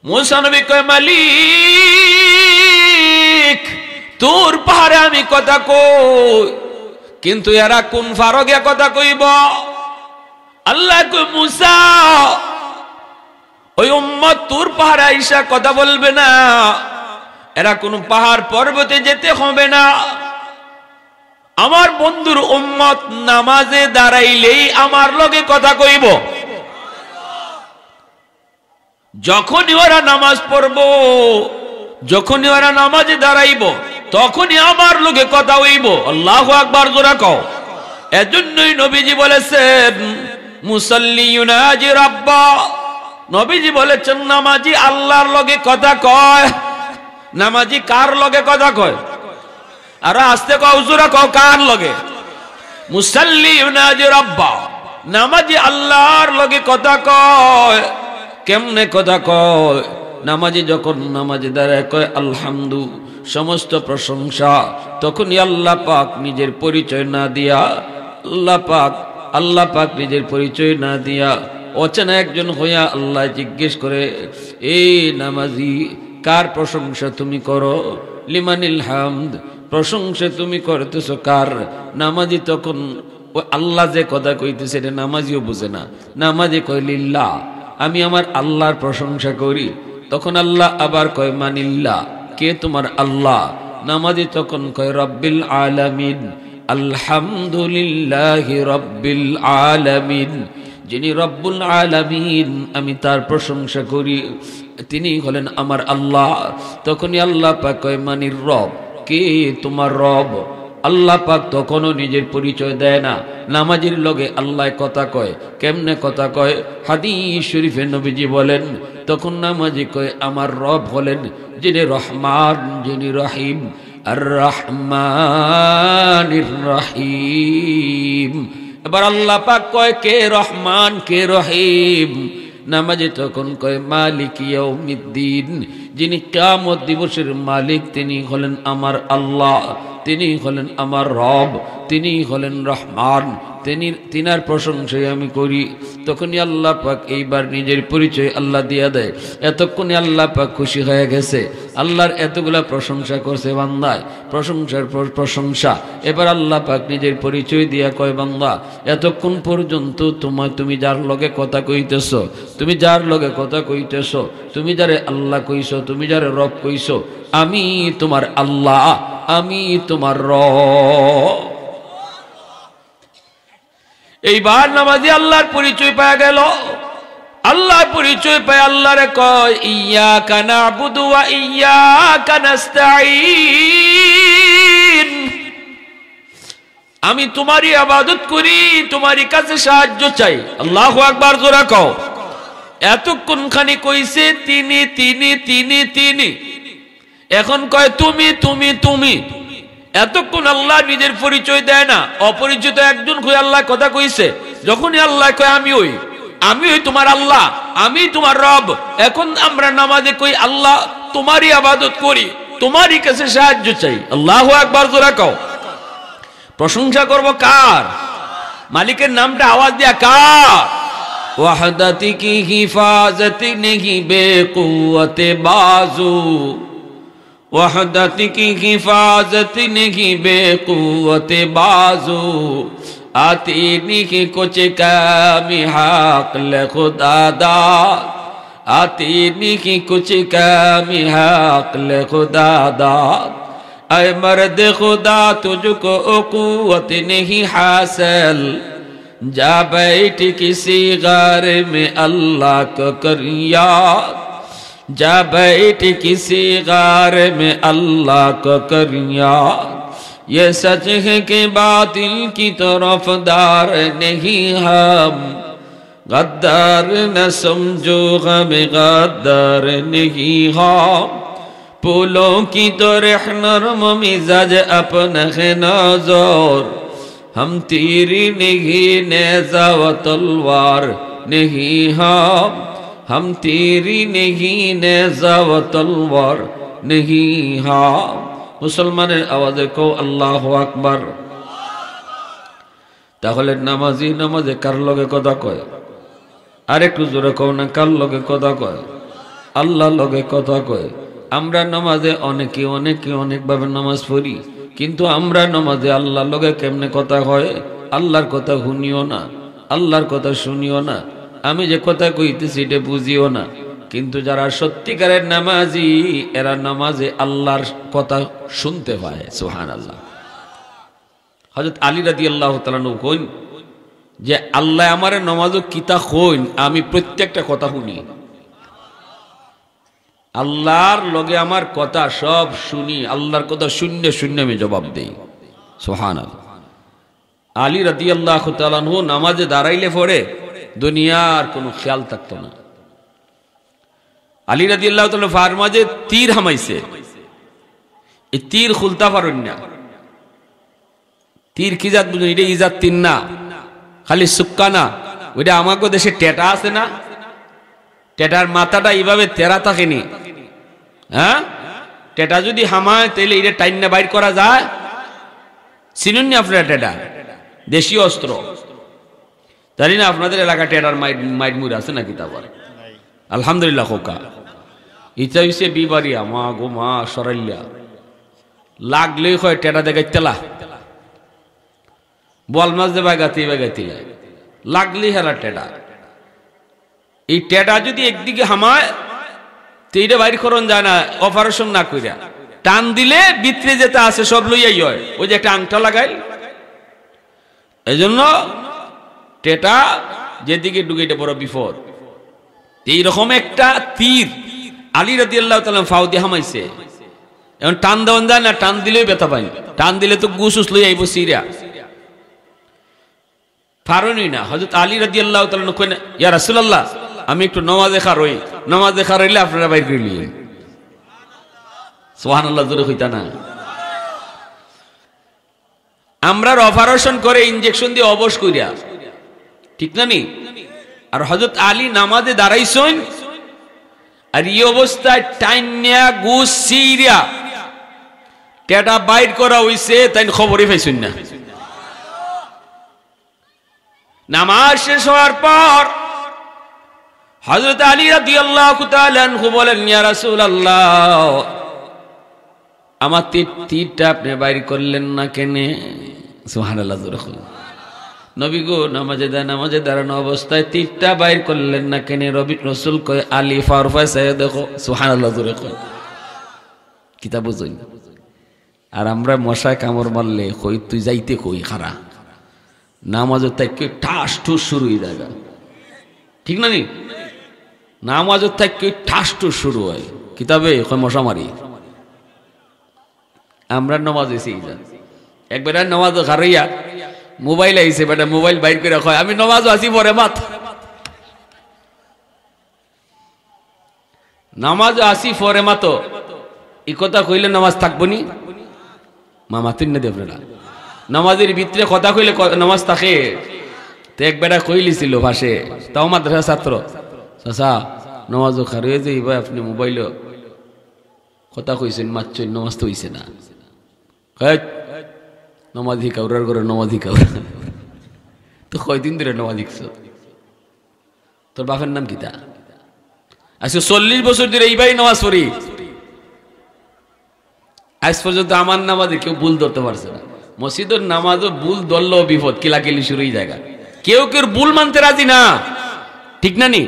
मूसा नबी कय मालिक तुर पाहाड़े आमी कथा कई किन्तु एरा कोन फारगे कथा कइब अल्लाह कय मूसा ओई उम्मत तुर पाहाड़े आइसा कथा बोलबे ना एरा कोन पाहाड़ पर्वते जेते होबे ना आमार बंधुर उम्मत नामाजे दाঁড়াইলেই आमार लगे कथा कइब যখনই ওরা নামাজ পড়বো যখনই ওরা নামাজে দাঁড়াইবো তখনই আমার লগে কথা হইব আল্লাহু আকবার জোরে কও এজন্যই নবীজি বলেছেন মুসাল্লি ইউনাজি রাব্বা নবীজি বলেছেন নামাজি আল্লাহর লগে কথা কয় নামাজি কার লগে কথা কয় আর আস্তে কও জোরে কও কার লগে মুসাল্লি ইউনাজি রাব্বা নামাজি আল্লাহর লগে কথা কয় কেমনে কথা কয় নামাজি যখন নামাজে দাঁড়ায় কয় আলহামদু সমস্ত প্রশংসা তখনই আল্লাহ পাক নিজের পরিচয় না দিয়া আল্লাহ পাক নিজের পরিচয় না দিয়া অচেনা একজন হইয়া আল্লাহ জিজ্ঞেস করে এই নামাজি কার প্রশংসা তুমি করো লিমানিল হামদ প্রশংসা তুমি করতেছো কার নামাজি তখন আল্লাহ যে কথা কইতেছে এটা নামাজিও বুঝে না নামাজি কয় লিল্লাহ আমি আমার আল্লাহর প্রশংসা করি তখন আল্লাহ আবার কয় মানিল্লাহ কে তোমার আল্লাহ নামাজি তখন কয় রব্বিল আলামিন আলহামদুলিল্লাহি রব্বিল আলামিন যিনি রব্বুল আলামিন আমি তার প্রশংসা করি তিনি হলেন আমার আল্লাহ তখনই আল্লাহ পাক কয় মানির রব কে তোমার রব আল্লাহ পাক তখনও নিজের পরিচয় দেয় না নামাজির লগে আল্লাহ কথা কয় কেমনে কথা কয় হাদিস শরীফে নবীজি বলেন তখন নামাজি কয় আমার রব হলেন যিনি রহমান যিনি রহিম আর রহমানির রহিম এবার আল্লাহ পাক কয় কে রহমান কে রহিম নামাজি তখন কয় মালিক ইয়াউমিদ্দিন যিনি কিয়ামত দিবসের মালিক তিনি হলেন আমার আল্লাহ তিনি হলেন আমার রব তিনি হলেন রহমান তিনার প্রশংসাই আমি করি তখনই আল্লাহ পাক এইবার নিজের পরিচয় আল্লাহ দিয়া দেয় এতক্ষণে আল্লাহ পাক খুশি হয়ে গেছে আল্লাহর এতগুলা প্রশংসা করছে বান্দায় প্রশংসার প্রশংসা এবার আল্লাহ পাক নিজের পরিচয় দিয়া কয় বান্দা এতক্ষণ পর্যন্ত তুমি যার লগে কথা কইতেছো তুমি যার লগে কথা কইতেছো তুমি যারে আল্লাহ কইছো তুমি যারে রব কইছো আমি তোমার আল্লাহ আমি তোমার রব এইবার নামাজি আল্লাহর পরিচয় পাওয়া গেল আল্লাহর পরিচয় পায় আল্লাহরে কয় ইয়াকা নাবুদু ওয়া ইয়াকা নাস্তাঈন আমি তোমারই ইবাদত করি তোমারই কাছে সাহায্য চাই আল্লাহু আকবার জোরে কও এতক্ষণ খানি কইছে তিনি তিনি তিনি তিনি এখন কয় তুমি তুমি তুমি এতক্ষণ আল্লাহ নিজের পরিচয় দেয় না অপরিচিত একজন হয়ে আল্লাহ কথা কইছে যখনই আল্লাহ কয় আমি ওই তোমার আল্লাহ আমি তোমার রব এখন আমরা নামাজে কই আল্লাহ তোমারই ইবাদত করি তোমারই কাছে সাহায্য চাই আল্লাহু আকবার জোরে কও প্রশংসা করব কার মালিকের নামটা আওয়াজ দিয়া কার ওয়াহদাতি কি হিফাজতি নেহি বেকুওয়াতে বাজু वहदत की हिफाजत नहीं बेकुवत बाजू आती नहीं कुछ कमी हक़ खुदा आती नहीं कुछ कमी हक़ खुदा ऐ मर्द खुदा तुझको कुव्वत नहीं हासिल जा बैठ किसी गार में अल्लाह को कर याद जा बैठ किसी गार में अल्लाह को कर याद ये सच है कि बातिल की तरफदार नहीं हम गद्दार न समझो हमें गद्दार नहीं हम फूलों की तो नरम मिजाज अपना है नजर हम तीरी नहीं नेज़ा व तलवार नहीं हम तेरी नहीं नेज़ा व तलवार नहीं हाँ मुसलमाনের आवाज़े को अल्लाहु আকবার তাহলে নামাজি নামাজে কার লগে কথা কয় আরেকটু জোরে কও না কার লগে কথা কয় আল্লাহর লগে কথা কয়। আমরা নামাজে অনেকে অনেকভাবে নামাজ পড়ি, কিন্তু আমরা নামাজে আল্লাহর লগে কেমনে কথা হয়? আল্লাহর কথা শুনিও না, আল্লাহর কথা শুনিও না, আমি যে কথা কইতেছি এটা বুঝিও না। কিন্তু যারা সত্যিকারের নামাজি, এরা নামাজে আল্লাহর কথা শুনতে পায়। সুবহানাল্লাহ। হযরত আলী রাদিয়াল্লাহু তাআলা কইন যে আল্লাহ আমারে নামাজও কিতা কইন, আমি প্রত্যেকটা কথা শুনি। আল্লাহর লগে আমার কথা সব শুনি, আল্লাহর কথা শূন্য শূন্য আমি জবাব দেই। সুবহানাল্লাহ। আলী রাদিয়াল্লাহু তাআলা নামাজে দাঁড়াইলে পরে দুনিয়ার কোনো খেয়াল থাকতো না। আলী রাদিয়াল্লাহু তাআলা ফারমাজে তীর হামাইছে, এই তীর খুলতা পারেন না। তীর কি জাত বুঝুন? এটা ইজাত তীর না, খালি সুক্কা না। ওইটা আমাকে দেশে টেটা আছে না, টেটার মাথাটা এইভাবে তেরা থাকেনি। হ্যাঁ, টেটা যদি হামায় তাহলে এটা টাইনা বাইর করা যায়। চিনুন না আপনারা টেটা? দেশীয় অস্ত্র। জানি না আপনাদের এলাকা টেটার মাইট মুড় আছে নাকি? তা বলে আলহামদুলিল্লাহ। খোকা ইচ্ছা হইছে বিবারিয়া মা গো মা সরাইয়া লাগলেই হয় টেটা দেখাই তেলা বল মাছ দে বাগাতি লাগলি হেলা টেটা। এই টেটা যদি একদিকে হামায় তো এইটা বাইর করন যায় না, অপারেশন না কইরা টান দিলে ভিতরে যেটা আছে সব লইয়াই হয়। ওই যে একটা আংটা লাগাই, এই জন্য টেটা যেদিকে ঢুকে এটা বড় বিপদ। এইরকম একটা তীর আলী রাদিয়াল্লাহু তাআলা ফাউ দিয়ে হামাইছে। এখন টান দেওয়ান যায় না, টান দিলেই ব্যথা পাই, টান দিলে তো গুসুস লই আইব সিরা পারনি না। হযরত আলী রাদিয়াল্লাহু তাআলা কইনা ইয়া রাসূলুল্লাহ আমি একটু নামাজে খারই, নামাজে খারাইলে আপনারা বাইর করে নিলেন। সুবহানাল্লাহ। জোরে কইতা না? আমরা অপারেশন করে ইনজেকশন দিয়ে অবশ কইরা, ঠিক না নি? আর হযরত আলী নামাজে দাঁড়াইছেন, আর এই অবস্থায় টাইনিয়া গুসিরা টেটা বাইর করা হইছে, তাই খবরই পাইছেন না। নামাজ শেষ হওয়ার পর হযরত আলী রাদিয়াল্লাহু তাআলা আনহু বলেন ইয়া রাসূলুল্লাহ আমার তীরটা আপনি বাইর করলেন না কেন? সুবহানাল্লাহ। নবী গো নামাজে দাঁড়ানো অবস্থায় তীরটা বাইর করলেন না কেন? রাসূল কয় আলী ফারফা সাহেব দেখো। সুবহানাল্লাহ। জোরে কয় কিতাব বুঝুন। আর আমরা মশায় কামড় মারলে কই তুই যাইতে কই খারা নামাজের থেকে ঠাস ঠুস শুরু হয়ে যায়, ঠিক না নি? নামাজের থেকে ঠাস ঠুস শুরু হয়, কিতাবে মশা মারি। আমরা নামাজ এসে একবার নামাজ হারাইয়া মোবাইল আইছে, বেটা মোবাইল বাইর করে কয় আমি নামাজ আসি পরে মাত, নামাজ আসি পরে মাতো। এই কথা কইলে নামাজ থাকবো নি? মামা তিন না দেব না, নামাজের ভিতরে কথা কইলে নামাজ থাকে। তো এক বেটা কইলিছিল ভাষে, তাও মাদ্রাসা ছাত্র, চাচা নামাজ খারে যে ভাই আপনি মোবাইল কথা কইছেন মারছেন, নামাজ তো হইছে না। নমাজি কাউরার করে নমাজি কাউরা, তো কয়দিন ধরে নমাজ শিখছ? তোর বাপের নাম কিতা? আজকে 40 বছর ধরে এইভাবে নামাজ পড়ি, আজ পর্যন্ত আমার নামাজে কেউ ভুল ধরতে পারছে না। মসজিদের নামাজও ভুল ধরলো বিপদ, কিলাকিলি শুরুই জায়গা। কেউ কেউ ভুল মানতে রাজি না, ঠিক না নি?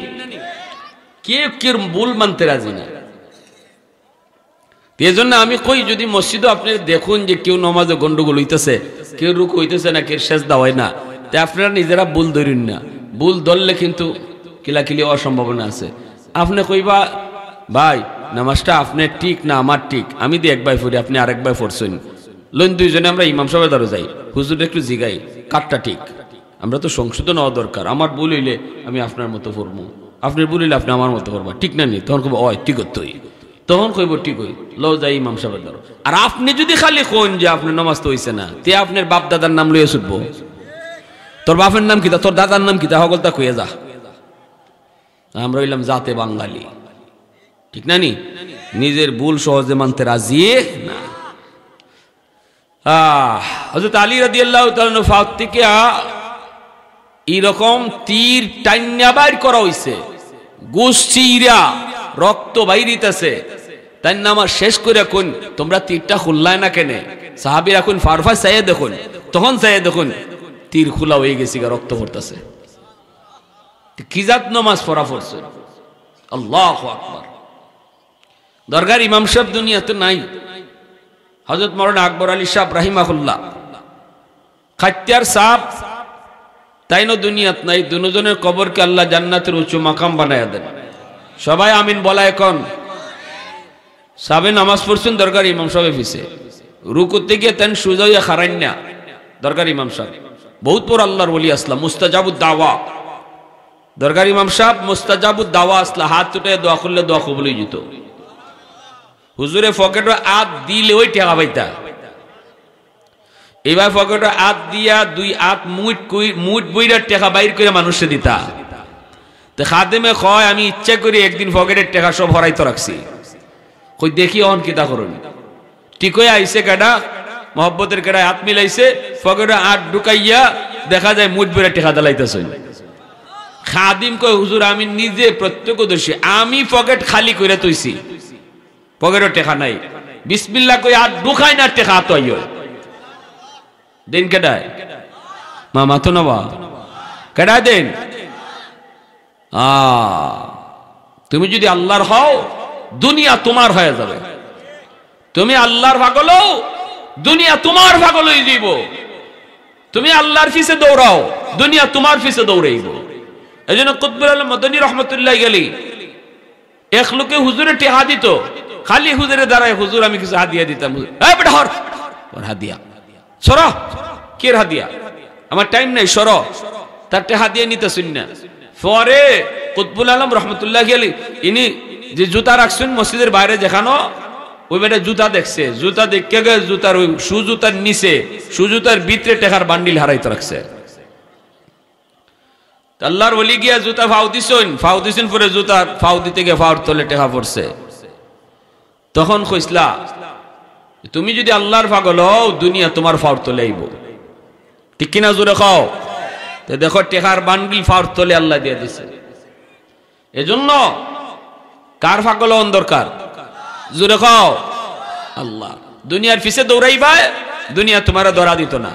কেউ কেউ ভুল মানতে রাজি না। এই জন্য আমি কই যদি মসজিদও আপনি দেখুন যে কেউ নামাজে গন্ডগোল হইতেছে, কেউ রুকু হইতেছে না, কেউ সেজদা হয় না, তাই আপনারা নিজেরা ভুল ধরেন না। ভুল ধরলে কিন্তু কিলাকিলি হওয়ার সম্ভাবনা আছে। আপনি কইবা ভাই নামাজটা আপনার ঠিক না আমার ঠিক, আমি দিয়ে একবার পড়ি আপনি আরেকবার পড়ছেন, লোন দুইজনে আমরা ইমাম সাহেবের দ্বারা যাই, হুজুর একটু জিগাই কারটা ঠিক। আমরা তো সংশোধন হওয়া দরকার। আমার ভুল হইলে আমি আপনার মতো পড়বো, আপনার ভুল হইলে আপনি আমার মতো পড়বা, ঠিক না নি? তখন কইব ওই ঠিক হতো, তখন কইব ঠিক হই, লো যাই ইমাম সাহেবের দ্বারা। আর আপনি যদি খালি কোন যে আপনার নামাজ তো হইছে না, তে আপনার বাপ দাদার নাম লইয়া ছুটবো। তোর বাপের নাম কিতা, তোর দাদার নাম কিতা, সকলটা কইয়া যা। আমরা হইলাম জাতে বাঙালি, ঠিক না নি? নিজের ভুল সহজে মানতে রাজি না। হযরত আলী রাদিয়াল্লাহু তাআলা ফাত থেকে এরকম তীর টাইন্না বাইর করা হইছে, গোস চিরা রক্ত বাইরিতেছে, তাই নামাজ শেষ করে কোন তোমরা তীরটা খুললাই না কেনে? সাহাবীরা কোন ফারফা চাইয়ে দেখুন, তখন চাইয়ে দেখুন তীর খোলা হয়ে গেছে, রক্ত পড়তেছে। কি জাত নামাজ পড়া পড়ছে? আল্লাহু আকবার। দরগার ইমাম সাহেব দুনিয়াতে নাই। হযরত মাওলানা আকবর আলী সাহেব রাহিমাহুল্লাহ খাত্যার সাহেব তাইনো দুনিয়াত নাই। দুজনের কবরকে আল্লাহ জান্নাতের উঁচু মাকাম বানায়া দেন। সবাই আমিন বলা। এখন সাবে নামাজ পড়ছেন দরগার ইমাম সাহেব পিছে, রুকুতে গিয়ে তেন সুজা হইয়া খারাইন না। দরগার ইমাম সাহেব বহুত বড় আল্লাহর ওলি আসলা, মুস্তাজাবুদ দাওয়া। দরগার ইমাম সাহেব মুস্তাজাবুদ দাওয়া আসলা, হাত উঠে দোয়া করলে দোয়া কবুল হয়ে যেত। হুজুরে পকেটে হাত দিলে ওই টেকা পাইতা। এবার পকেটে হাত দিয়া দুই হাত মুঠ বইরা টেকা বাইর করে মানুষে দিতা। তো খাদেমে কয় আমি ইচ্ছা করি একদিন পকেটের টেকা সব হরাইতে রাখছি, কই দেখি অন কিতা করুন। ঠিক হয়ে আইসে কেডা মহব্বতের কেডায় হাত মিলাইছে, পকেটে হাত ঢুকাইয়া দেখা যায় মুঠ বইরা টেকা দালাইতেছে। খাদিম কয় হুজুর আমি নিজে প্রত্যক্ষদর্শী, আমি পকেট খালি করে তৈছি, পকেটে টেকা নাই। বিসমিল্লাহ কই হাত ঢুকাই না, টেকা তো আইও দিন কেডায় মামা তো নবা কেডায় দেন। তুমি যদি আল্লাহর হও দুনিয়া তোমার হয়ে যাবে। তুমি আল্লাহর পাগল হও দুনিয়া তোমার পাগল হয়ে যাইব। তুমি আল্লাহর পিছে দৌড়াও দুনিয়া তোমার পিছে দৌড়াইব। এই জন্য কুতবুল আলম মদনী রহমতুল্লাহ গেলি এক লোকে হুজুরে টেহা দিত, খালি হুজুরে দাঁড়ায় হুজুর আমি কিছু হাদিয়া দিতাম। হাদিয়া সর, কের হাদিয়া? আমার টাইম নাই, সর। তার টেহা দিয়ে নিতে শুন না। পরে কুতবুল আলম রহমতুল্লাহ গেলি ইনি যে জুতা রাখছেন মসজিদের বাইরে যেখানো, ওই বেটা জুতা দেখছে, জুতা দেখে গে জুতার ওই সুজুতার নিচে সুজুতার ভিতরে টেকার বান্ডিল হারাইতে রাখছে। আল্লাহর ওলি গিয়া জুতা ফাউ দিছেন পরে জুতার ফাউ দিতে গিয়ে ফাউর তলে টেকা পড়ছে। তখন কইসলা তুমি যদি আল্লাহর পাগল হও দুনিয়া তোমার ফাউর তলে আইব। ঠিক কিনা জোরে খাও? তো দেখো টেকার বান্ডিল ফাউর তলে আল্লাহ দিয়ে দিছে। এজন্য কার পাগল হন দরকার? জোরে খাও আল্লাহ। দুনিয়ার পিছে দৌড়াইবা দুনিয়া তোমার ধরা দিত না,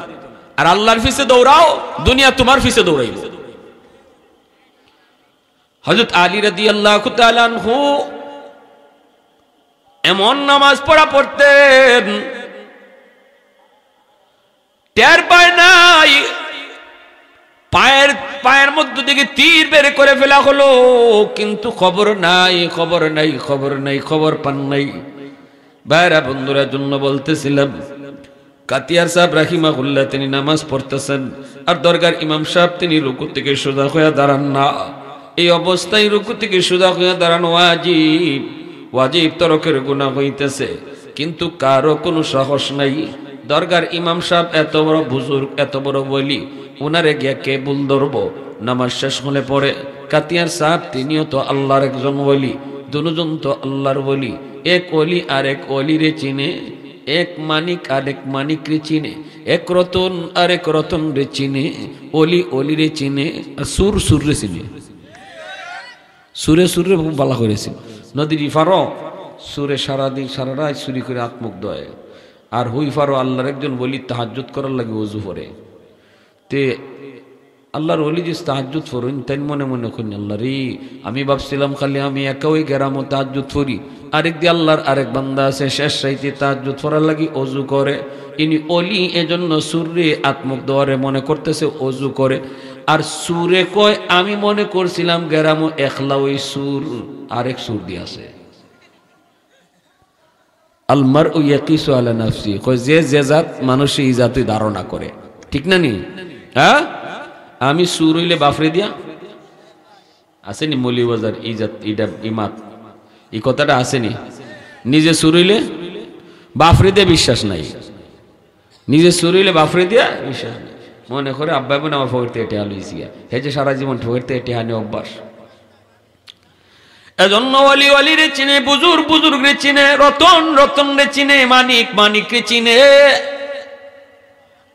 আর আল্লাহর পিছে দৌড়াও দুনিয়া তোমার পিছে দৌড়াইব। হযরত আলী রাদিয়াল্লাহু তাআলা আনহু এমন নামাজ পড়া পড়তেন টের পায় নাই পায়ের মধ্যে থেকে তীর বের করে ফেলা হলো, কিন্তু খবর নাই খবর নাই খবর নাই, খবর পান নাই। ভাইরা বন্ধুরা জন্য বলতেছিলাম, কাতিয়ার সাহেব রাহিমাহুল্লাহ তিনি নামাজ পড়তেছেন, আর দরগার ইমাম সাহেব তিনি রুকু থেকে সোজা হয়ে দাঁড়ান না। এই অবস্থায় রুকু থেকে সোজা হয়ে দাঁড়ানো ওয়াজিব, ওয়াজিব তরকের গুনাহ হইতেছে, কিন্তু কারো কোনো সাহস নাই। দরগার ইমাম সাহেব এত বড় বুজুর্গ, এত বড় ওলি, ওনারে গিয়া কে বুল ধরবো? নামাজ শেষ হলে পরে কাতিয়ার সাহেব তিনিও তো আল্লাহর একজন ওলি, দুজন তো আল্লাহর ওলি। এক ওলি আর এক ওলিরে চিনে, এক মানিক আর এক মানিক রে চিনে, এক রতন আর এক রতন রে চিনে, ওলি ওলি রে চিনে, আর সুর সুর রে চিনে। সুরে সুরে বালা করেছে নদীর ইফারও সুরে সারাদিন সারা রাত চুরি করে আত্মুগ্ধ হয়, আর হুই ফারো আল্লাহর একজন বলি তাহাজ্জুদ করার লাগে ওযু করে। তে আল্লাহর ওলি যে তাহাজ্জুদ ফরুন তাই মনে মনে করি আল্লাহ রে, আমি ভাবছিলাম খালি আমি একা ওই গেরামো তাহাজ্জুদ ফরি, আরেক দিয়ে আল্লাহর আরেক বান্দা আছে শেষ রাইতে তাহাজ্জুদ ফরার লাগি ওযু করে। ইনি ওলি এজন্য সুরে আত্মুগ্ধ হরে মনে করতেছে ওযু করে, আর সুরে কয় আমি মনে করছিলাম গেরামো একলা ওই সুর আরেক সুর দিয়ে আছে। আলমার ও ইয়াকিসু আলা নাফসি, কয় যে যে জাত মানুষে এই জাতই ধারণা করে, ঠিক না নি? হ্যাঁ, আমি সুর হইলে বাফরে দিয়া আসেনি মৌলিবাজার ইজাত ইটা ইমাত, এই কথাটা আসেনি। নিজে সুর হইলে বাফরে দিয়ে বিশ্বাস নাই, নিজে সুর হইলে বাফরে দিয়া বিশ্বাস নাই। মনে করে আব্বা বোন আমার ফকর থেকে টেহা লইছি, হে যে সারা জীবন ফকর থেকে টেহা নিয়ে অভ্যাস। এজন্য ওলি ওলি রে চিনে, বুজুর্গ বুজুর্গ রে চিনে, রতন রতন রে চিনে, মানিক মানিক রে চিনে।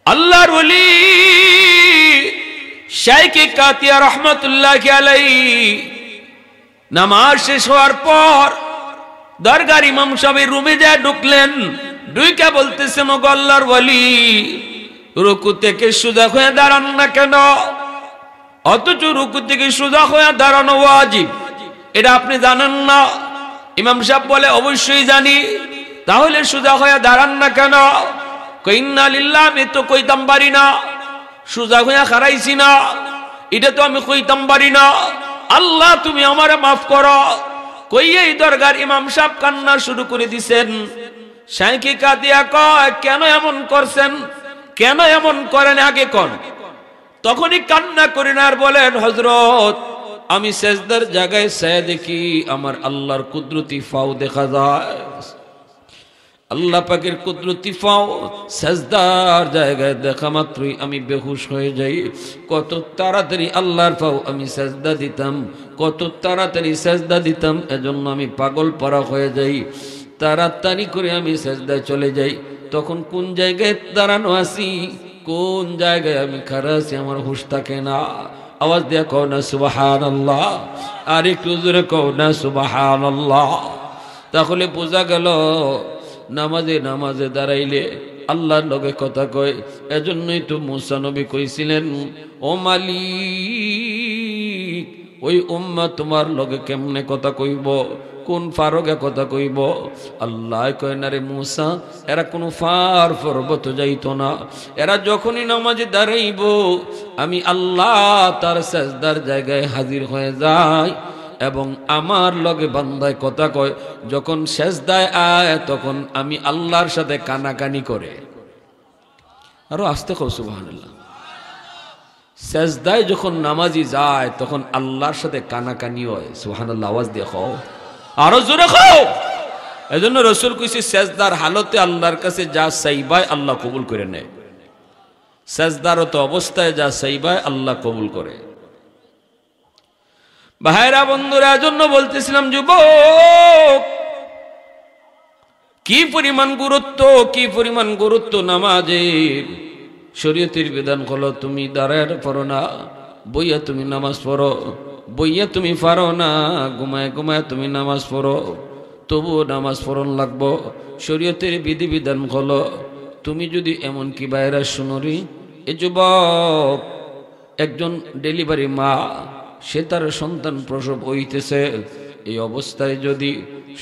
আল্লাহর ওলি শাইখ কাতিয়া রহমাতুল্লাহি আলাইহি নামাজ শেষ হওয়ার পর দরগার ইমাম সাহেব রুমে যায় ঢুকলেন, ঢুকে বলতেছেন ওগো আল্লাহর ওয়ালি, রুকু থেকে সোজা হয়ে দাঁড়ান না কেন? অথচ রুকু থেকে সোজা হয়ে দাঁড়ানো ওয়াজিব, এটা আপনি জানেন না? ইমাম সাহেব বলে অবশ্যই জানি। তাহলে সোজা হয়ে দাঁড়ান না কেন? ইন্না লিল্লাহ, আমি তো কইতাম পারি না, সোজা হয়ে খারাইছি না, এটা তো আমি কইতাম পারি না, আল্লাহ তুমি আমারে মাফ করো। কইয়েই দরগার ইমাম সাহেব কান্না শুরু করে দিছেন। শাইখে কাদিয়া কয়, কেন এমন করছেন, কেন এমন করেন, আগে কোন? তখনই কান্না করেন আর বলেন, হযরত আমি সেজদার জায়গায় চেয়ে দেখি আমার আল্লাহর কুদরতি ফাও দেখা যায়। আল্লাহ পাকের কুদরতি ফাও সেজদার জায়গায় দেখা মাত্রই আমি বেহুশ হয়ে যাই। কত তাড়াতাড়ি আল্লাহর ফাও আমি সেজদা দিতাম, কত তাড়াতাড়ি সেজদা দিতাম, এজন্য আমি পাগল পারা হয়ে যাই। তাড়াতাড়ি করে আমি সেজদায় চলে যাই। তখন কোন জায়গায় দাঁড়ানো আছি, কোন জায়গায় আমি খাড়া আছি, আমার হুঁশ থাকে না। আওয়াজ দিয়া কও না সুবহানাল্লাহ, আর একটু জোরে কও না সুবহানাল্লাহ। তাহলে বোঝা গেল নামাজে নামাজে দাঁড়াইলে আল্লাহর লগে কথা কয়। এজন্যই তো মুসা নবী কইছিলেন, ও মালিক, ওই উম্মাহ তোমার লগে কেমনে কথা কইব, কোন ফারগে কথা কইব? আল্লাহ কয় না রে মুসা, এরা কোনো ফার পর্বত যাইতো না, এরা যখনই নামাজে দাঁড়াইব আমি আল্লাহ তার সেজদার জায়গায় হাজির হয়ে যায় এবং আমার লগে বান্দায় কথা কয়। যখন সেজদায় আয় তখন আমি আল্লাহর সাথে কানাকানি করে। আরো আস্তে কও সুবহানাল্লাহ। সেজদায় যখন নামাজি যায় তখন আল্লাহর সাথে কানাকানি হয়। সুবহানাল্লাহ, আওয়াজ দিয়ে কও, আরো জোরে কও। এজন্য রাসূল কইছে সেজদার হালতে আল্লাহর কাছে যা চাইবায় আল্লাহ কবুল করে নেয়, সেজদারত অবস্থায় যা চাইবায় আল্লাহ কবুল করে। ভাইরা বন্ধুরা, এজন্য বলতেছিলাম যুবক, কি পরিমাণ গুরুত্ব, কি পরিমাণ গুরুত্ব নামাজের। শরীয়তের বিধান হলো তুমি দাঁড়ায় পড়ো না, বইয়া তুমি নামাজ পড়ো, বইয়া তুমি পারো না, ঘুমায় ঘুমায় তুমি নামাজ পড়ো, তবুও নামাজ পড়ন লাগবো। শরীয়তের বিধিবিধান হলো তুমি যদি এমন কি বাইরা শুনরি, এ যুবক, একজন ডেলিভারি মা, সে তার সন্তান প্রসব হইতেছে, এই অবস্থায় যদি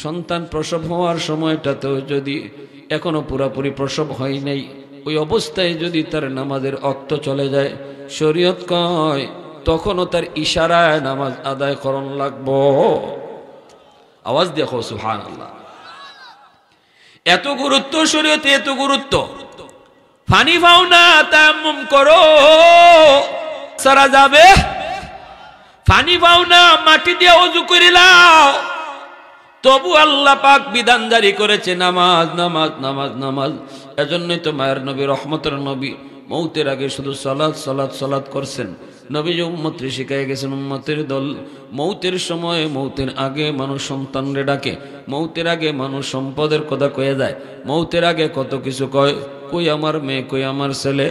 সন্তান প্রসব হওয়ার সময়টাতেও যদি এখনো পুরাপুরি প্রসব হয় নাই, ওই অবস্থায় যদি তার নামাজের অক্ত চলে যায়, শরীয়ত কয় তখনও তার ইশারায় নামাজ আদায় করন লাগবো। আওয়াজ দেখো সুবহানাল্লাহ। এত গুরুত্ব শরীয়তে, এত গুরুত্ব। পানি পাও না, তায়াম্মুম করো, সারা যাবে। পানি পাও না, মাটি দিয়ে ওযু করে নাও, তবু আল্লাহ পাক বিধান জারি করেছে নামাজ নামাজ নামাজ নামাজ। এজন্যই তো মায়ের নবী, রহমতের নবী, মৌতের আগে শুধু সালাত সালাত সালাত করছেন। নবী যে উম্মতরে শিখাই গেছেন, উম্মতের দল মৌতের সময়, মৌতের আগে মানুষ সন্তানরে ডাকে, মৌতের আগে মানুষ সম্পদের কথা কয়ে যায়, মৌতের আগে কত কিছু কয়, কই আমার মেয়ে, কই আমার ছেলে।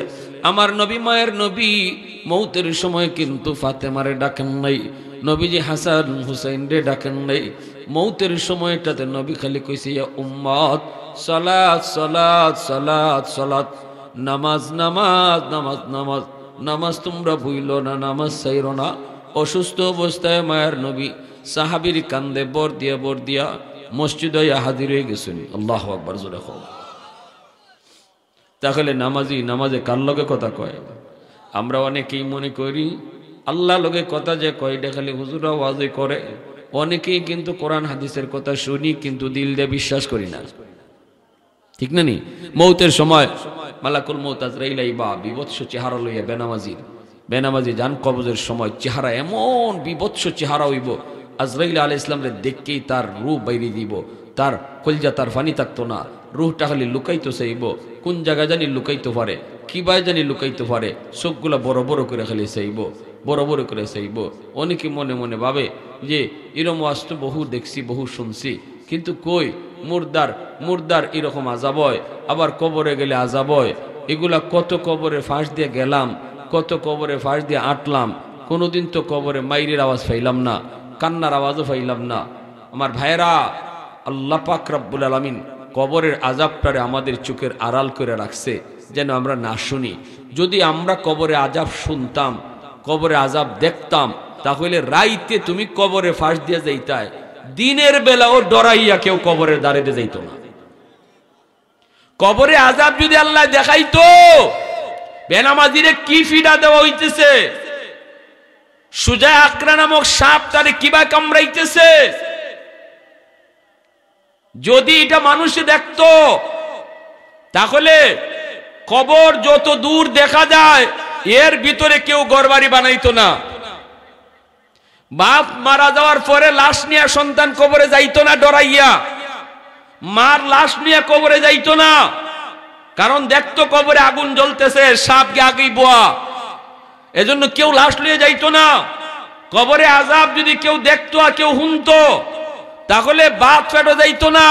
আমার নবী, মায়ের নবী মৌতের সময় কিন্তু ফাতেমারে ডাকেন নাই, নবীজি হাসান হুসাইন রে ডাকেন নাই। মৌতের সময়টাতে নবী খালি কইছে, ইয়া উম্মত, সালাত সালাত সালাত সালাত, নামাজ নামাজ নামাজ নামাজ নামাজ তোমরা ভুইলো না, নামাজ ছাইরো না। অসুস্থ অবস্থায় মায়ের নবী সাহাবীর কান্দে বর দিয়া মসজিদে হাজির হয়ে গেছেন। আল্লাহু আকবার, জোরে কও। তাহলে নামাজি নামাজে কার লগে কথা কয়? আমরা অনেকেই মনে করি আল্লাহ লগে কথা যে কয় এটা খালি হুজুরা ওয়াজই করে। অনেকেই কিন্তু কোরআন হাদিসের কথা শুনি কিন্তু দিল দিয়ে বিশ্বাস করি না, ঠিক না নি? মৌতের সময় মালাকুল মৌত আজরাইল আইবা বিভৎস চেহারা লইয়া বেনামাজি জান কবজের সময় চেহারা এমন বিভৎস চেহারা হইব, আজরাইল আলাইহিস সালামের দেখকেই তার রূহ বাইরে দিব, তার কলজা তার ফানি থাকতো না, রূহটা খালি লুকাইতো চাইব, কোন জায়গা জানি লুকাইতে পারে, কি বাই জানি লুকাইতে পারে, চোখগুলা বড় বড় করে খালি চাইব, বড় বড় করে চাইব। অনেকে মনে মনে ভাবে যে এরম ওয়াজ তো বহু দেখছি, বহু শুনছি, কিন্তু কই মুর্দার এরকম আযাব হয়, আবার কবরে গেলে আযাব হয়। এগুলা কত কবরে ফাঁস দিয়ে গেলাম, কত কবরে ফাঁস দিয়ে আটলাম, কোনোদিন তো কবরে মাইরের আওয়াজ পাইলাম না, কান্নার আওয়াজও পাইলাম না। আমার ভাইয়েরা, আল্লাহ পাক রব্বুল আলামিন কবরের আযাবটারে আমাদের চোখের আড়াল করে রাখছে যেন আমরা না শুনি। যদি আমরা কবরে আযাব শুনতাম, কবরে আযাব দেখতাম, তাহলে রাইতে তুমি কবরে ফাঁস দিয়ে যাইতায়, দিনের বেলাও ডরাইয়া কেউ কবরের দাঁড়িয়ে যাইত না। কবরে আযাব যদি আল্লাহ দেখাইতো, বেনামাজিরে কি ফিডা দেওয়া হইতেছে, সুজা আকরা নামক সাপ তারে কিবা কামড়াইতেছে, যদি এটা মানুষে দেখতো, তাহলে কবর যত দূর দেখা যায় এর ভিতরে কেউ ঘরবাড়ি বানাইতো না। বাপ মারা যাওয়ার পরে লাশ নিয়ে সন্তান কবরে যাইতো না ডরাইয়া, মার লাশ নিয়ে কবরে যাইতো না, কারণ দেখতো কবরে আগুন জ্বলতেছে, সাপকে আগেই বোয়া, এজন্য কেউ লাশ নিয়ে যাইতো না। কবরে আযাব যদি কেউ দেখতো আর কেউ শুনতো, তাহলে বাপ ফেটো যাইতো না।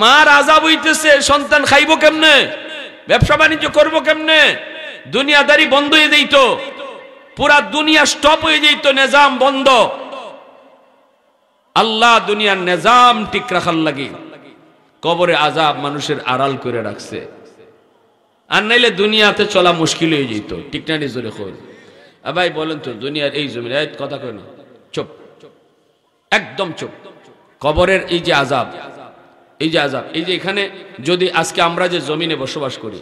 মার আযাব হইতেছে, সন্তান খাইবো কেমনে, ব্যবসা বাণিজ্য করবো কেমনে, দুনিয়াদারি বন্ধ হয়ে যাইত, পুরা দুনিয়া স্টপ হয়ে যাইত, নিজাম বন্ধ। আল্লাহ দুনিয়ার নিজাম ঠিক রাখার লাগি কবরে আযাব মানুষের আড়াল করে রাখছে, আর নাইলে দুনিয়াতে চলা মুশকিল হয়ে যেত। ঠিক না নিজরে কই? ভাই বলেন তো, দুনিয়ার এই জমিন কথা কই না, চুপ, একদম চুপ। কবরের এই যে আযাব, এই যে আযাব, এই যে এখানে যদি আজকে আমরা যে জমিনে বসবাস করি,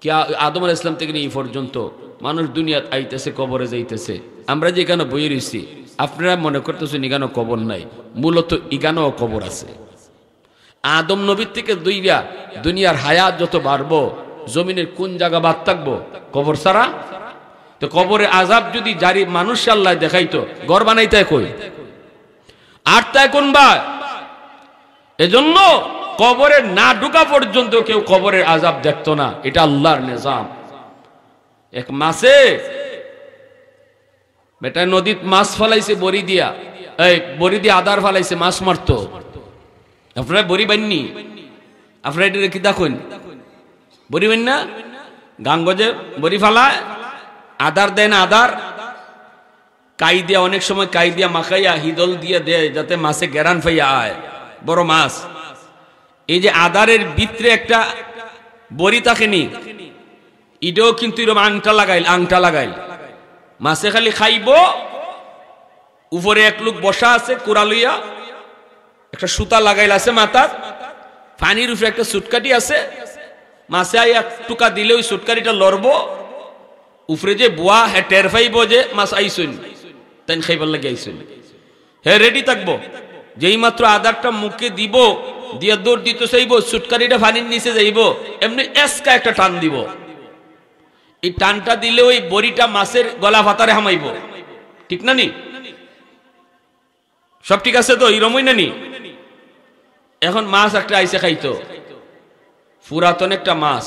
কি আদম আলাইহিস সালাম থেকে এই পর্যন্ত মানুষ দুনিয়াত আইতেছে, কবরে যাইতেছে, আমরা যে এখানে বই রইছি, আপনারা মনে করতেছেন এখানে কবর নাই, মূলত এখানেও কবর আছে। আদম নবীর থেকে দুনিয়ার হায়াত যত বাড়বো, জমিনের কোন জায়গা বাদ থাকবো? কবর ছাড়া। তো কবরে আযাব যদি জারি মানুষ আল্লাহ দেখাইতো, ঘর বানাইতে কই আর তাই কোন বা? এজন্য কবরে না ঢুকা পর্যন্ত কেউ কবরের আযাব দেখতো না, এটা আল্লাহর নিজাম। এক মাসে বেটা নদীত মাছ ফলাইছে বড়ি দিয়া, এই বড়ি দিয়ে আদার ফলাইছে, মাছ মারতো। আপনারা বড়ি বাননি, আপনারা এটা কি দেখুন, বড়ি বান না, গাঙ্গজে বড়ি ফালায়, আদার দেয় না, আদার কাই দিয়া, অনেক সময় কাই দিয়া মাখাইয়া হিদল দিয়ে দেয় যাতে মাছে গেরান ফাইয়া আয়, বড় মাছ। এই যে আদারের ভিতরে একটা বড়ি থাকেনি, ইটাও কিন্তু এরকম আংটা লাগাইল, মাছে খালি খাইব। উপরে এক লোক বসা আছে কুড়া লইয়া, একটা সুতা লাগাইল আছে মাথার, পানির উপরে একটা সুটকাটি আছে, মাছে আই এক টুকা দিলে ওই সুটকাটিটা লড়বো, উপরে যে বুয়া হে টের পাইব যে মাছ আইসুন, তাই খাইবার লাগে আইসুন, হে রেডি থাকবো। যেই মাত্র আদারটা মুখে দিব, দিয়ে দৌড় দিতে চাইব, সুটকারিটা পানির নিচে যাইব, এমনি এসকা একটা টান দিব। এই টানটা দিলে ওই বড়িটা মাছের গলা ভাতারে হামাইব। ঠিক না নি? সব ঠিক আছে তো? এরমই না নি? এখন মাছ একটা আইসে খাইতো, পুরাতন একটা মাছ,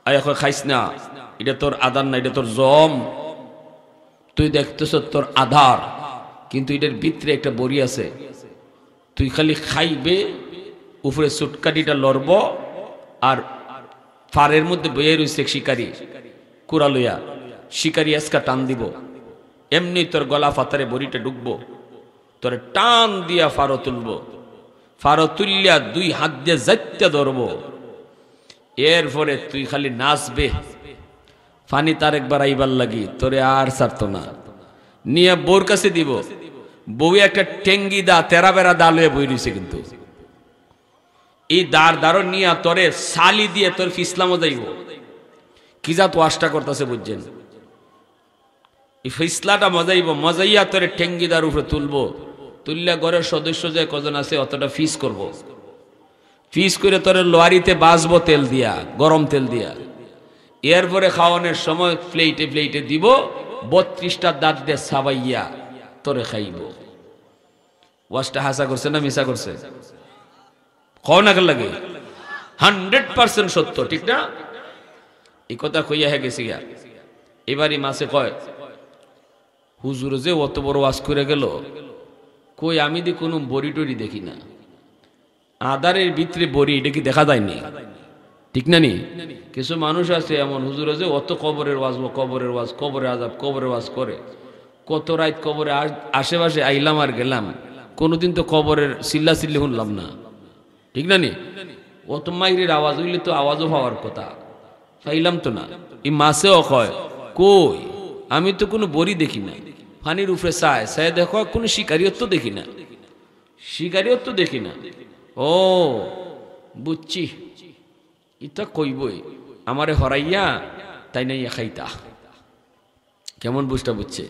আর এখন খাইস না, এটা তোর আদার না, এটা তোর জম, তুই দেখতেছ তোর আধার, কিন্তু এটার ভিতরে একটা বড়ি আছে, তুই খালি খাইবে, উপরে সুটকাটিটা লড়ব, আর ফারের মধ্যে বইয়ে রয়েছে শিকারি কুড়া লইয়া, শিকারি এসকা টান দিব, এমনি তোর গলা ফাতারে বড়িটা ঢুকবো, তোর টান দিয়া ফারো তুলব, ফারো তুলিয়া দুই হাত দিয়ে যাইতে ধরবো, এরপরে তুই খালি নাচবে, ফানি তার একবার আইবার লাগি, তোরে আর ছাড়তো না, নিয়ে বউর কাছে দিব, বউ একটা টেঙ্গি দা তেরা বেড়া দা লয়ে বই রয়েছে, কিন্তু এই দাঁড় নিয়ে তোরে সালি দিয়ে তোর ফিসলামও যাইব। কি যা তো আশটা করতেছে বুঝছেন, এই ফিসলাটা মজাইব, মজাইয়া তোরে টেঙ্গিদার উপরে তুলবো, তুললে ঘরের সদস্য যে কজন আছে অতটা ফিস করব, ফিস করে তোরে লোয়ারিতে বাজবো তেল দিয়া, গরম তেল দিয়া, এরপরে খাওয়ানোর সময় প্লেটে প্লেটে দিব, 32টা দাঁত দিয়ে সাবাইয়া তোরে খাইব। ওয়াজটা হাসা করছে না মিশা করছে? খাও না কেন লাগে? 100% সত্য, ঠিক না? এই কথা কইয়া হয়ে গেছি গা। এবারই মাসে কয়, হুজুর যে অত বড় ওয়াজ করে গেল, কই আমি দি কোনো বড়ি টড়ি দেখি না, আদারের ভিতরে বড়ি, এটা কি দেখা যায়নি? ঠিক না নি? কিছু মানুষ আছে এমন, হুজুর যে অত কবরের ওয়াজ, কবরের ওয়াজ, কবরের আযাব, কবরের ওয়াজ করে, কত রাত কবরে আশেপাশে আইলাম আর গেলাম, কোনোদিন তো কবরের চিল্লা চিল্লি শুনলাম না, ঠিক না নি? অত মাইরের আওয়াজ হইলে তো আওয়াজও পাওয়ার কথা, পাইলাম তো না। এই মাছেও কয় কই, আমি তো কোনো বড়ি দেখি না, পানির উপরে চায় চায় দেখো, কোনো শিকারিয়ত তো দেখি না, শিকারিয়ত তো দেখি না। ও বুঝছি, ইটা কইবই আমারে হরাইয়া তাই নাই খাইতা। কেমন বুঝটা বুঝছে?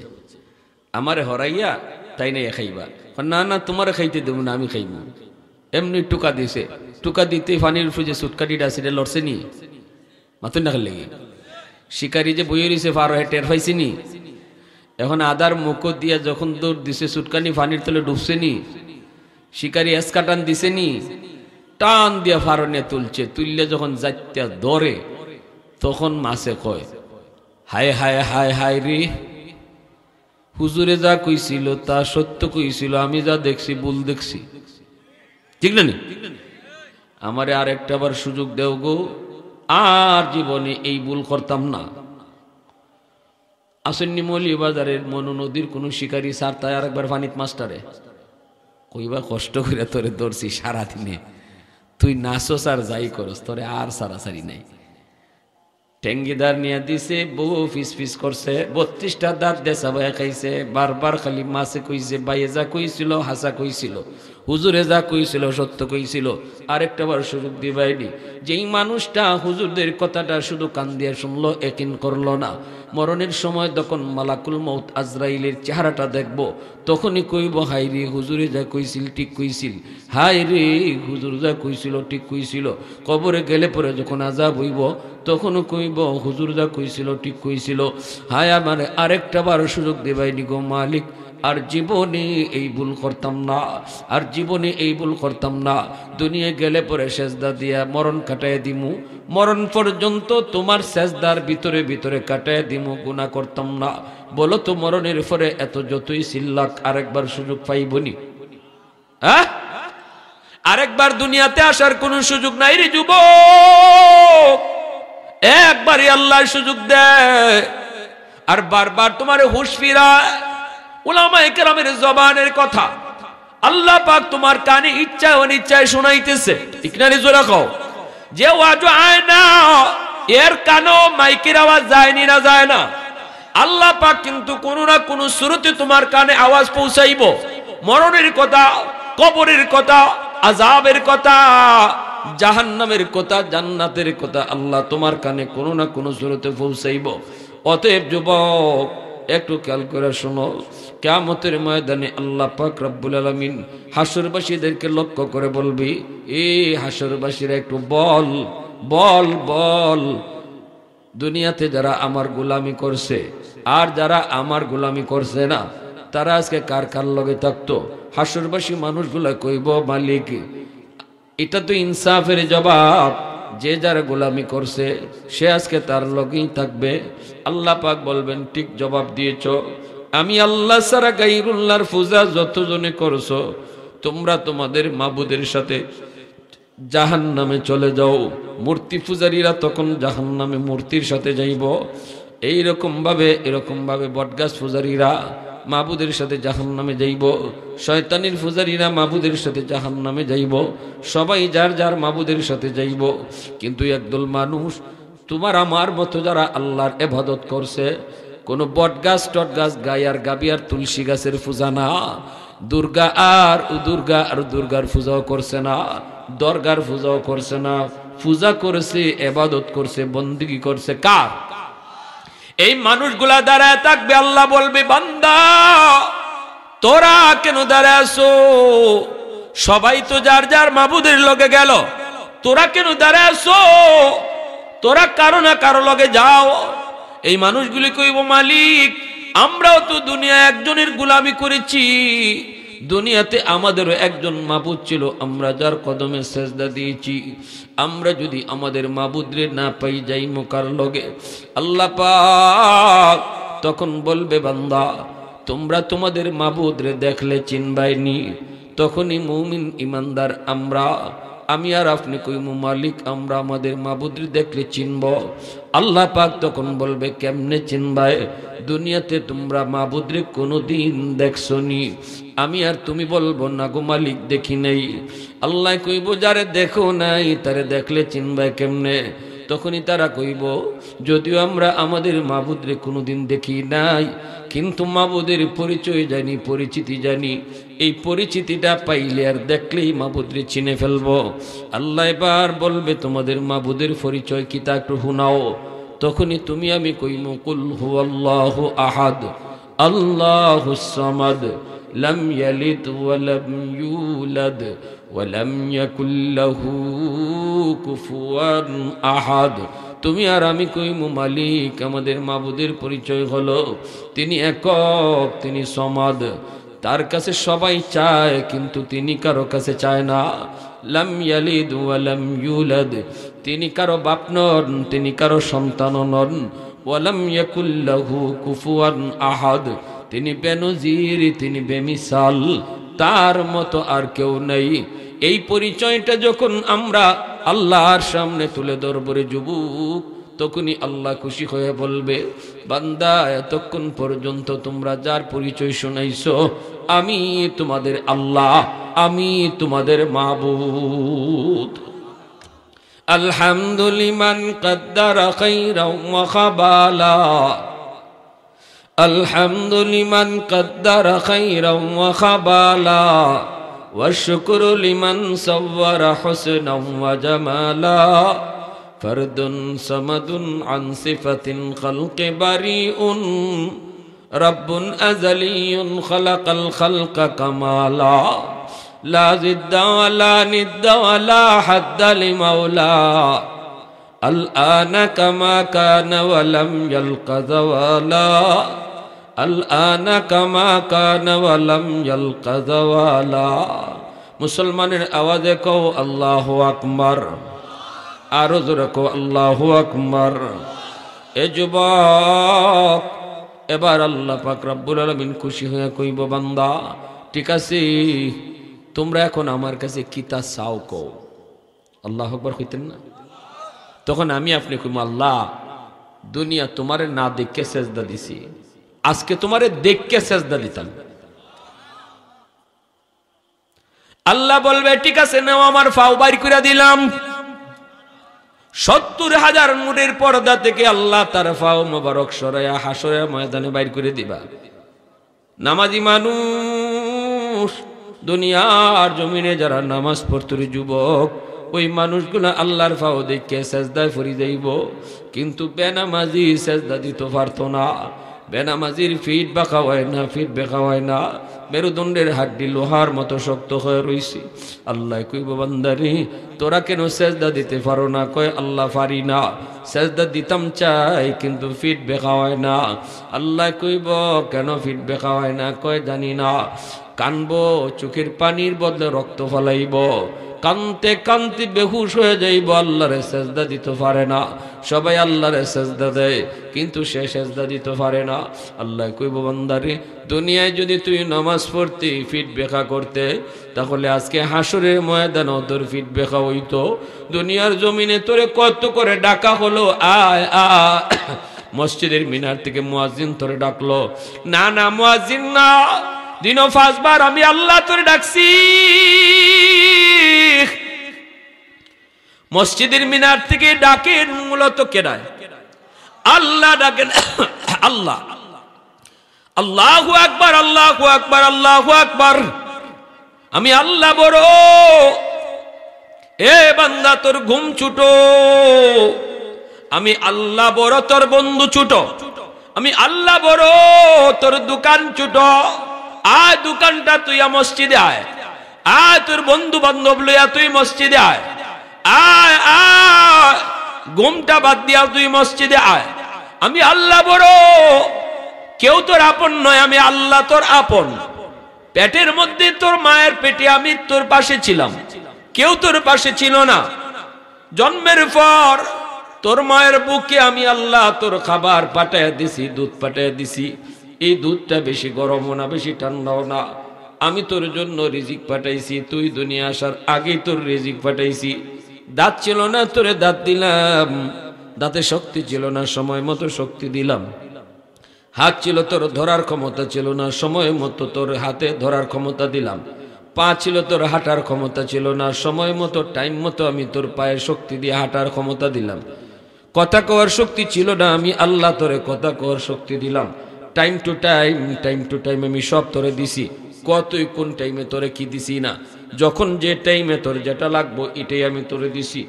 আমারে হরাইয়া তাই নাই খাইবা, না না তোমারে খাইতে দেব না, আমি খাইব। এমনি টুকা দিছে, টুকা দিতে পানির উপরে যে সুটকাটিটা আছে লড়ছে নি, মাতুন না খেলে শিকারি যে বইয়ে রয়েছে ফারো টের পাইছে নি। এখন আদার মুখ দিয়া যখন দৌড় দিছে, সুটকানি পানির তলে ডুবছে নি, শিকারি এসকাটান দিছে নি, টান দিয়া ফারো নিয়ে তুলছে, তুললে যখন যাইতে ধরে তখন মাছে কয় হায় হায় হায় হায় রে, হুজুরে যা কইছিল তা সত্য কইছিল, আমি যা দেখছি ভুল দেখছি, ঠিক না? আমারে আর একটা বার সুযোগ দেও গো, আর জীবনে এই ভুল করতাম না। আসেননি মৌলী বাজারের মনু নদীর কোন শিকারী স্যার তাই আর একবার ফানিত মাস্টারে কইবা কষ্ট করে তোরে ধরছি সারাদিনে, তুই নাচো স্যার যাই করস, তোরে আর সারাসারি নাই। টেঙ্গিদার নিয়ে দিছে, বউ ফিস ফিস করছে, 32টা দাঁত দেশা বয়া খাইছে, বারবার খালি মাছে কইছে বাইয়ে যা কইছিল হাসা কইছিল, হুজুরে যা কইছিল সত্য কইছিল। আরেকটা বার সুযোগ দিবাইনি। যেই মানুষটা হুজুরদের কথাটা শুধু কান দিয়ে শুনলো, একিন করলো না, মরণের সময় যখন মালাকুল মউত আজরাইলের চেহারাটা দেখব, তখনই কইব হাই রে হুজুরে যা কইছিল ঠিক কইছিল, হাই রে হুজুর যা কইছিল ঠিক কইছিল। কবরে গেলে পরে যখন আযাব হইব, তখনও কইব হুজুর যা কইছিল ঠিক কইছিল। হায় আমার আরেকটা বার সুযোগ দিবাইনি গো মালিক, আর জীবনে এই ভুল করতাম না, আর জীবনে এই ভুল করতাম না। দুনিয়া গেলে পরে সেজদা দিয়া মরণ কাটায় দিমু, মরণ পর্যন্ত তোমার সেজদার ভিতরে ভিতরে কাটায় দিমু, গুনাহ করতাম না। বলো তো মরণের পরে এত যতই চিল্লাক আরেকবার সুযোগ পাইবনি? হ্যাঁ, আরেকবার দুনিয়াতে আসার কোন সুযোগ নাই রে যুবক, একবারই আল্লাহ সুযোগ দেয়, আর বারবার তোমার হুঁশ ফিরায়। উলামায়ে কেরামের জবানের কথা আল্লাহ পাক তোমার কানে ইচ্ছায় অনিচ্ছায় শোনাইতেছে, ঠিক না? জোরে কও যে ওয়াজ আয় না, এর কানেও মাইকের আওয়াজ যায়নি না যায় না, আল্লাহ পাক কিন্তু কোনো না কোনো সুরতে তোমার কানে আওয়াজ পৌঁছাইব। মরণের কথা, কবরের কথা, আযাবের কথা, জাহান্নামের কথা, জান্নাতের কথা আল্লাহ তোমার কানে কোনো না কোনো সুরতে পৌঁছাইব। অতএব যুবক একটু খেয়াল করে শোনো, কিয়ামতের ময়দানে আল্লাহ পাক রব্বুল আলামিন হাসরবাসীদেরকে লক্ষ্য করে বলবি, এই হাসরবাসীরা একটু বল বল বল, দুনিয়াতে যারা আমার গোলামি করছে আর যারা আমার গোলামি করছে না, তারা আজকে কার কার লগে থাকতো? হাসরবাসী মানুষগুলা কইব মালিক, এটা তো ইনসাফের জবাব, যে যার গোলামি করছে সে আজকে তার লগেই থাকবে। আল্লাহ পাক বলবেন ঠিক জবাব দিয়েছ, আমি আল্লাহ ছাড়া গায়রুল্লাহর পূজা যতজনে করছো, তোমরা তোমাদের মাবুদের সাথে জাহান্নামে চলে যাও। মূর্তি পূজারীরা তখন জাহান্নামে মূর্তির সাথে যাইব। এরকম ভাবে বটগাছ পূজারীরা মাবুদের সাথে জাহান্নামে যাইব, শয়তানির পূজারীরা মাবুদের সাথে জাহান্নামে যাইব, সবাই যার যার মাবুদের সাথে যাইব। কিন্তু একদল মানুষ তোমার আমার মতো যারা আল্লাহর ইবাদত করছে, কোনো বটগাছ টটগাছ গায় আর গাবি আর তুলসী গাছের পূজা না, দুর্গা আর দুর্গার পূজাও করছে না, দরগার পূজাও করছে না, পূজা করেছে, ইবাদত করছে, বন্দেগী করছে কার? এই মানুষগুলা দাঁড়ায় থাকবে, আল্লাহ বলবে বান্দা তোরা কেন দাঁড়ায় আছো? সবাই তো যার যার মাবুদের লগে গেল, তোরা কেন দাঁড়ায় আছো? তোরা কারো না কারো লগে যাও। এই মানুষগুলি কইব মালিক, আমরাও তো দুনিয়া একজনের গোলামি করেছি, দুনিয়াতে আমাদেরও একজন মাবুদ ছিল, আমরা যার কদমে সেজদা দিয়েছি, আমরা যদি আমাদের মাবুদরে না পাই যাই মুকার লগে। আল্লাহ পাক তখন বলবে বান্দা তোমরা তোমাদের মাবুদরে দেখলে চিনবাইনি। তখনই মুমিন ইমানদার আমরা আমি আর আপনি কইমু মালিক আমরা আমাদের মাবুদরে দেখলে চিনব। আল্লাহ পাক তখন বলবে কেমনে চিনবাই, দুনিয়াতে তোমরা মাবুদরে কোনোদিন দেখছনি? আমি আর তুমি বলবো না গো মালিক দেখি নাই। আল্লাহ কইব যারে দেখো নাই তারে দেখলে চিনবাই কেমনে? তখনই তারা কইব যদিও আমরা আমাদের মাবুদরে কোনোদিন দেখি নাই, কিন্তু মাবুদের পরিচয় জানি, পরিচিতি জানি। এই পরিচিতিটা পাইলে আর দেখলেই মাবুদরে চিনে ফেলবো। আল্লাহ এবার বলবে তোমাদের মাবুদের পরিচয় কি তা একটু শুনাও। তখনই তুমি আমি কইমু কুল হুয়াল্লাহু আহাদ আল্লাহুস সামাদ লাম ইয়ালিদ ওয়া লাম ইউলাদ ওয়া লাম ইয়াকুল লাহু কুফুয়ান আহাদ। তুমি আর আমি কইমু মালিক আমাদের মাবুদের পরিচয় হলো তিনি একক, তিনি সমাদ। তার কাছে সবাই চায় কিন্তু তিনি কারো কাছে চায় না। লাম ইয়ালিদ ওয়া লাম ইউলাদ, তিনি কারো বাপ নন, তিনি কারো সন্তান নন। ওয়া লাম ইয়াকুল লাহু কুফুয়ান আহাদ, তিনি বেনজির, তিনি বেমিসাল, তার মতো আর কেউ নেই। এই পরিচয়টা যখন আমরা আল্লাহর সামনে তুলে ধরবরে যুবক, তখনই আল্লাহ খুশি হয়ে বলবে বান্দা এতক্ষণ পর্যন্ত তোমরা যার পরিচয় শোনাইছো আমি তোমাদের আল্লাহ, আমি তোমাদের মাবুদ। আলহামদুলিমান কদ্দারা খাইরাও ওয়া খাবালা, আলহামদুলিমান কদ্দারা খাইরাও ওয়া খাবালা, والشكر لمن صور حسنا وجمالا، فرد صمد عن صفة الخلق بريء، رب أزلي خلق الخلق كمالا، لا ضد ولا ند ولا حد لمولى، الآن كما كان ولم يلق زوالا، الآن كما كان ولم يلق زوالا। মুসলমানের আওয়াজে কও আল্লাহু আকবার, আরো জোরে কও আল্লাহু আকবার। এ যুবক, এবার আল্লাহ পাক রব্বুল আলামিন খুশি হয়ে কইব বান্দা ঠিক আছে তোমরা এখন আমার কাছে কিতা চাও কও। আল্লাহু আকবার কইতেন না? তখন আমি আপনি কইব আল্লাহ দুনিয়া তোমারে না দেখে সেজদা দিছি, আজকে তোমারে দেখকে সেজদা দিতাম। আল্লাহ বলবে ঠিক আছে নাও আমার ফাও বাইর করে দিলাম। ৭০,০০০ নূরের পর্দা থেকে আল্লাহ তার ফাও মোবারক সরায়া হাসরের ময়দানে বাইর করে দিবা। নামাজি মানুষ দুনিয়ার জমিনে যারা নামাজ পড়তো যুবক, ওই মানুষগুলা আল্লাহর ফাও দেখে সেজদায় পড়ে যাইব, কিন্তু বেনামাজি সেজদা দিতে পারতো না। বেনামাজির ফিট বাঁকা হয় না, ফিট বেঁকা হয় না, মেরুদণ্ডের হাড্ডি লোহার মতো শক্ত হয়ে রইছি। আল্লাহ কইব বান্দারি তোরা কেন সেজদা দিতে পারো না? কয় আল্লাহ পারি না, সেজদা দিতাম চাই কিন্তু ফিট বেঁকা হয় না। আল্লাহ কইব কেন ফিট বেঁকা হয় না? কয় জানি না। কানবো, চোখের পানির বদলে রক্ত ফলাইব, কানতে কানতে বেহুশ হয়ে যাইব, আল্লাহরে সেজদা দিতে পারে না। সবাই আল্লাহরে সেজদা দেয় কিন্তু সে সেজদা দিতে পারে না। আল্লাহ কইব বান্দারে দুনিয়ায় যদি তুই নামাজ পড়তি ফিট বেঁকা করতে, তাহলে আজকে হাসরের ময়দানও তোর ফিট বেঁকা হইতো। দুনিয়ার জমিনে তোরে কত করে ডাকা হলো আয় আয়, মসজিদের মিনার থেকে মুয়াজ্জিন তোরে ডাকলো, না না মুয়াজ্জিন না, দিনও ৫ বার আমি আল্লাহ তোরে ডাকছি। মসজিদের মিনার থেকে ডাকেন মূলত কেডায়? আল্লাহ ডাকেন। আল্লাহ আল্লাহু আকবার, আল্লাহু আকবার, আল্লাহু আকবার। আমি আল্লাহ বড়, এ বান্দা তোর ঘুম ছুটো। আমি আল্লাহ বড়, তোর বন্ধু ছুটো। আমি আল্লাহ বড়, তোর দোকান ছুটো। আয় দোকানটা তুই মসজিদে আয়, আয় তোর বন্ধু বান্ধব লইয়া তুই মসজিদে আয়, আয় আয় ঘুমটা বাদ দিয়া তুই মসজিদে আয়। আমি আল্লাহ বড়, কেউ তোর আপন নয়, আমি আল্লাহ তোর আপন। পেটের মধ্যে তোর মায়ের পেটে আমি তোর পাশে ছিলাম, কেউ তোর পাশে ছিল না। জন্মের পর তোর মায়ের বুকে আমি আল্লাহ তোর খাবার পাঠাইয়া দিছি, দুধ পাঠাইয়া দিছি। এই দুধটা বেশি গরমও না বেশি ঠান্ডাও না। আমি তোর জন্য রিজিক পাঠাইছি, তুই দুনিয়া আসার আগেই তোর রিজিক পাঠাইছি। দাঁত ছিল না, তোরে দাঁত দিলাম। দাঁতে শক্তি ছিল না, সময় মতো শক্তি দিলাম। হাত ছিল, তোর ধরার ক্ষমতা ছিল না, সময় মতো তোর হাতে ধরার ক্ষমতা দিলাম। পা ছিল, তোর হাঁটার ক্ষমতা ছিল না, সময় মতো টাইম মতো আমি তোর পায়ের শক্তি দিয়ে হাঁটার ক্ষমতা দিলাম। কথা কওয়ার শক্তি ছিল না, আমি আল্লাহ তোরে কথা কওয়ার শক্তি দিলাম। টাইম টু টাইম আমি সব তোরে দিছি। কতই কোন টাইমে তোরে কি দিছি না, যখন যে টাইমে তোর যেটা লাগবো এটাই আমি তোরে দিছি।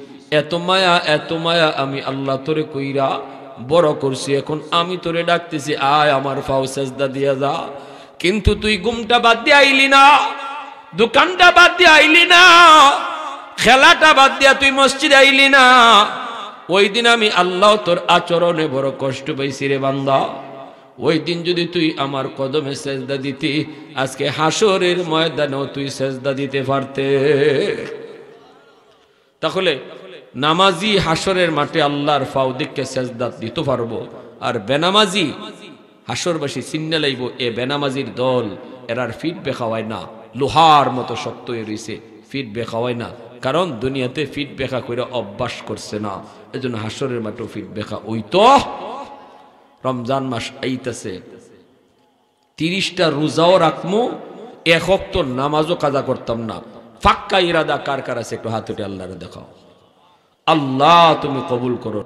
এত মায়া আমি আল্লাহ তোরে কইরা বড় করছি। এখন আমি তোরে ডাকতেছি, আয় আমার ফাও সেজদা দিয়া যা। কিন্তু তুই ঘুমটা বাদ দিয়ে আইলি না, দোকানটা বাদ দিয়ে আইলি না, খেলাটা বাদ দিয়া তুই মসজিদে আইলি না। ওই দিন আমি আল্লাহ তোর আচরণে বড় কষ্ট পাইছি রে বান্দা। ওই দিন যদি তুই আমার কদমে সেজদা দিতি, আজকে হাসরের ময়দানেও তুই সেজদা দিতে পারতে। তাহলে নামাজি হাসরের মাঠে আল্লাহর ফাও দিককে সেজদা দিতে পারবো, আর বেনামাজি হাসরবাসী চিন্না লাইব এ বেনামাজির দল, এরার ফিট বেখাওয়ায় না, লোহার মতো শক্ত হয়ে রয়েছে, ফিট বেখাওয়ায় না। কারণ দুনিয়াতে ফিট বেখা করে অভ্যাস করছে না, এজন্য হাসরের মাঠেও ফিট বেখা ওই তো। রমজান মাস আইতাছে, 30টা রোজাও রাখমু, 1 ওয়াক্ত নামাজও কাজা করতাম না। ফাক্কা ইরাদা কার কার আছে একটু হাত উঠে আল্লাহরে দেখাও। আল্লাহ তুমি কবুল করো।